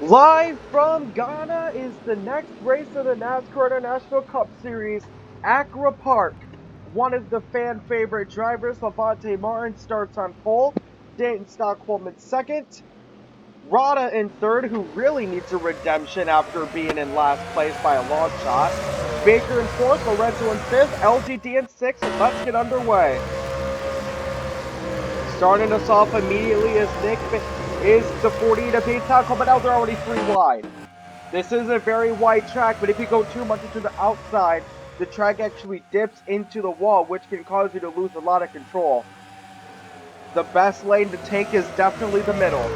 Live from Ghana is the next race of the NASCAR International Cup Series, Accra Park. One of the fan favorite drivers, Levante Martin, starts on pole. Dayton Stockholm in second. Rada in third, who really needs a redemption after being in last place by a long shot. Baker in fourth, Lorenzo in fifth, LGD in sixth, and let's get underway. Starting us off immediately is the 40 to Dayton Stockholm, but now they're already 3 wide. This is a very wide track, but if you go too much into the outside, the track actually dips into the wall, which can cause you to lose a lot of control. The best lane to take is definitely the middle.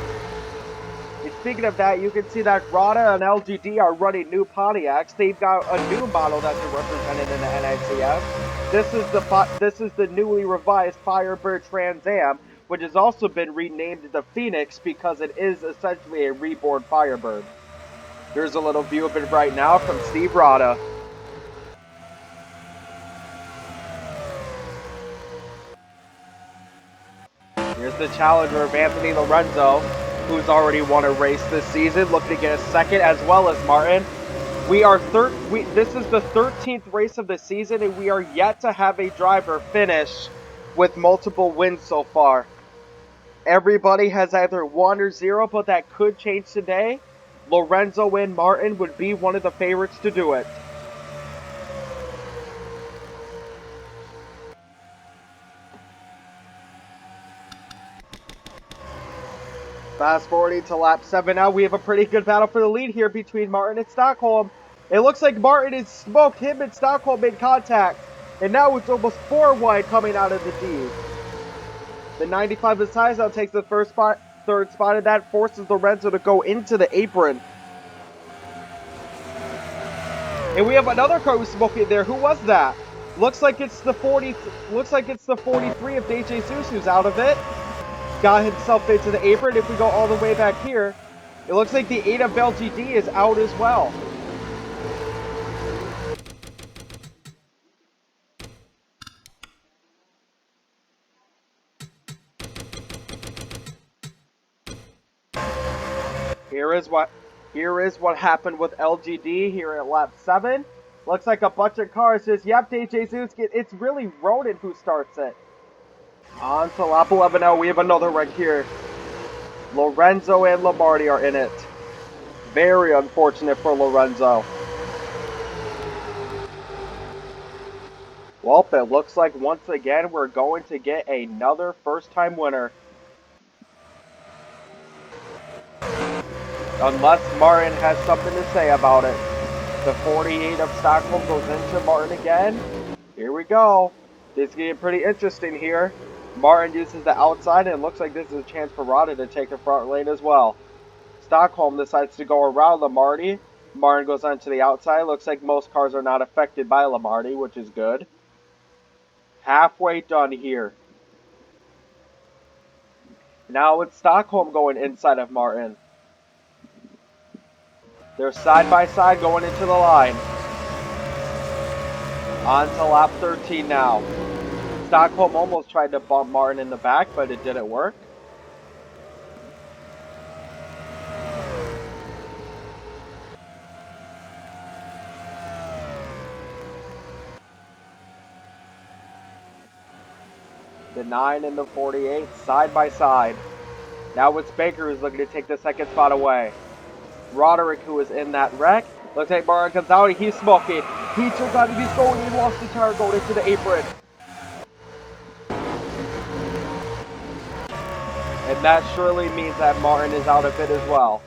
And speaking of that, you can see that Rada and LGD are running new Pontiacs. They've got a new model that they're represented in the NICS. This is the newly revised Firebird Trans Am, which has also been renamed the Phoenix because it is essentially a reborn Firebird. Here's a little view of it right now from Steve Rada. Here's the challenger of Anthony Lorenzo, who's already won a race this season, looking to get a second, as well as Martin. This is the 13th race of the season, and we are yet to have a driver finish with multiple wins so far. Everybody has either 1 or 0, but that could change today. Lorenzo and Martin would be one of the favorites to do it. Fast forwarding to lap 7 now, we have a pretty good battle for the lead here between Martin and Stockholm. It looks like Martin has smoked him and Stockholm made contact, and now it's almost 4 wide coming out of the D. The 95 of size now takes the third spot, and that forces Lorenzo to go into the apron. And we have another car who's smoking there. Who was that? Looks like it's the 43 of DJ Zeus who's out of it. Got himself into the apron. If we go all the way back here, it looks like the 8 of LGD is out as well. Here is what happened with LGD here at lap 7. Looks like a bunch of cars just, yep, DJ Zeus, it's really Ronan who starts it. On to lap 11 now, we have another wreck here. Lorenzo and Lombardi are in it. Very unfortunate for Lorenzo. Well, it looks like once again we're going to get another first-time winner. Unless Martin has something to say about it. The 48 of Stockholm goes into Martin again. Here we go. This is getting pretty interesting here. Martin uses the outside, and it looks like this is a chance for Rada to take the front lane as well. Stockholm decides to go around Lombardi. Martin goes onto the outside. Looks like most cars are not affected by Lombardi, which is good. Halfway done here. Now it's Stockholm going inside of Martin. They're side by side going into the line. On to lap 13 now. Stockholm almost tried to bump Martin in the back, but it didn't work. The 9 and the 48 side by side. Now it's Baker who's looking to take the second spot away. Roderick, who is in that wreck. Looks like Martin comes out and he's smoking. He took out and he's going. He lost the tire going into the apron. And that surely means that Martin is out of it as well.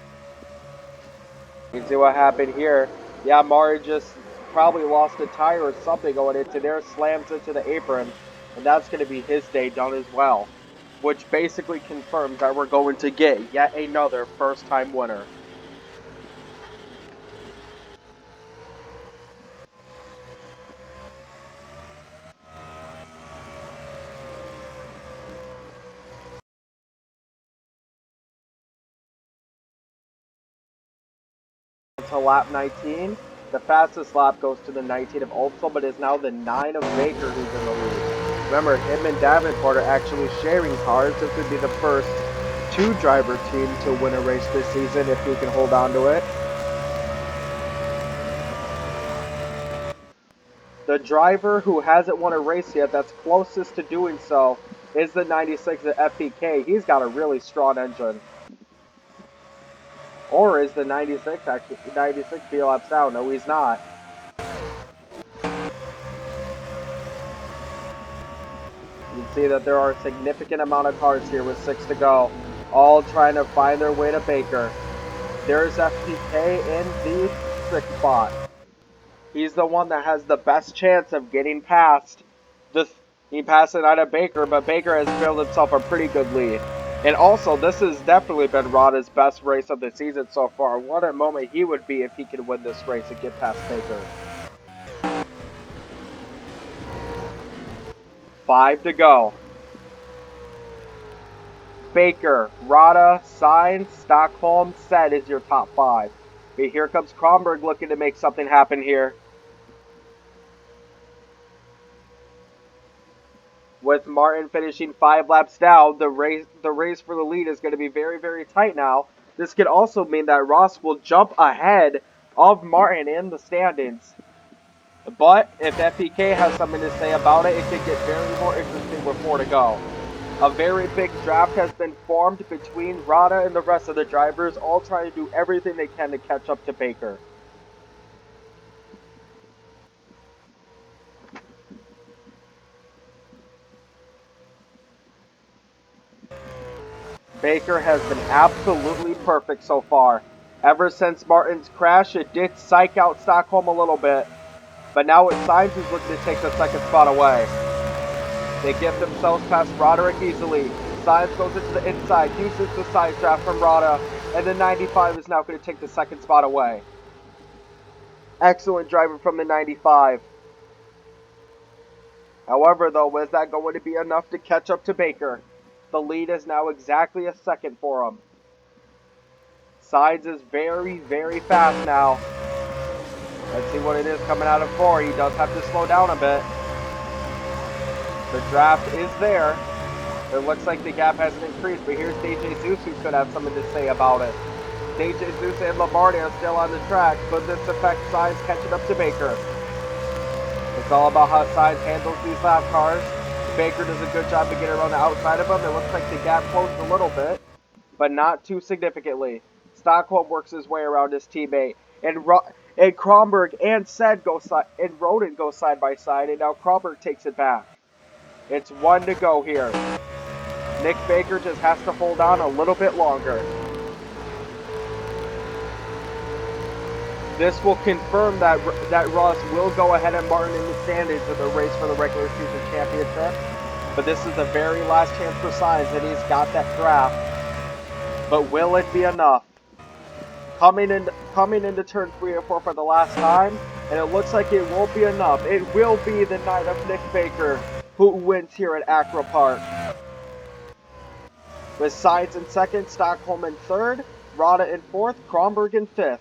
You can see what happened here. Yeah, Martin just probably lost a tire or something going into there, slams into the apron. And that's going to be his day done as well. Which basically confirms that we're going to get yet another first-time winner. To lap 19. The fastest lap goes to the 19 of Ultra, but is now the 9 of Baker who's in the lead. Remember, him and Davenport are actually sharing cars. This would be the first two-driver team to win a race this season if he can hold on to it. The driver who hasn't won a race yet that's closest to doing so is the 96 at FPK. He's got a really strong engine. Or is the 96 actually 96 B-laps down? No, he's not. You can see that there are a significant amount of cars here with 6 to go, all trying to find their way to Baker. There's FPK in the 6th spot. He's the one that has the best chance of getting past this. He passed it out of Baker, but Baker has built himself a pretty good lead. And also, this has definitely been Rada's best race of the season so far. What a moment he would be if he could win this race and get past Baker. 5 to go. Baker, Rada, Sainz, Stockholm, Set is your top 5. But here comes Kronberg looking to make something happen here. With Martin finishing 5 laps down, the race for the lead is going to be very, very tight now. This could also mean that Ross will jump ahead of Martin in the standings. But if FPK has something to say about it, it could get very more interesting with 4 to go. A very big draft has been formed between Rada and the rest of the drivers, all trying to do everything they can to catch up to Baker. Baker has been absolutely perfect so far. Ever since Martin's crash, it did psych out Stockholm a little bit. But now it's Sainz who's looking to take the 2nd spot away. They get themselves past Roderick easily. Sainz goes into the inside, uses the side draft from Rada, and the 95 is now going to take the 2nd spot away. Excellent driving from the 95. However, though, is that going to be enough to catch up to Baker? The lead is now exactly a second for him. Sainz is very, very fast now. Let's see what it is coming out of 4. He does have to slow down a bit. The draft is there. It looks like the gap hasn't increased, but here's DJ Zeus who could have something to say about it. DJ Zeus and Lombardi are still on the track, but this affects Sainz catching up to Baker. It's all about how Sainz handles these lap cars. Baker does a good job to get around the outside of him. It looks like the gap closed a little bit, but not too significantly. Stockholm works his way around his teammate, and Kronberg and Roden go side by side, and now Kronberg takes it back. It's 1 to go here. Nick Baker just has to hold on a little bit longer. This will confirm that Ross will go ahead of Martin in the standings in the race for the regular season championship. But this is the very last chance for Sainz, and he's got that draft. But will it be enough? Coming into turn 3 or 4 for the last time, and it looks like it won't be enough. It will be the night of Nick Baker who wins here at Accra Park. With Sainz in 2nd, Stockholm in 3rd, Rada in 4th, Kronberg in 5th.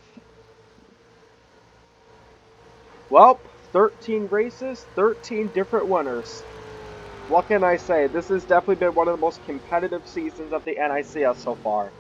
Well, 13 races, 13 different winners. What can I say? This has definitely been one of the most competitive seasons of the NICS so far.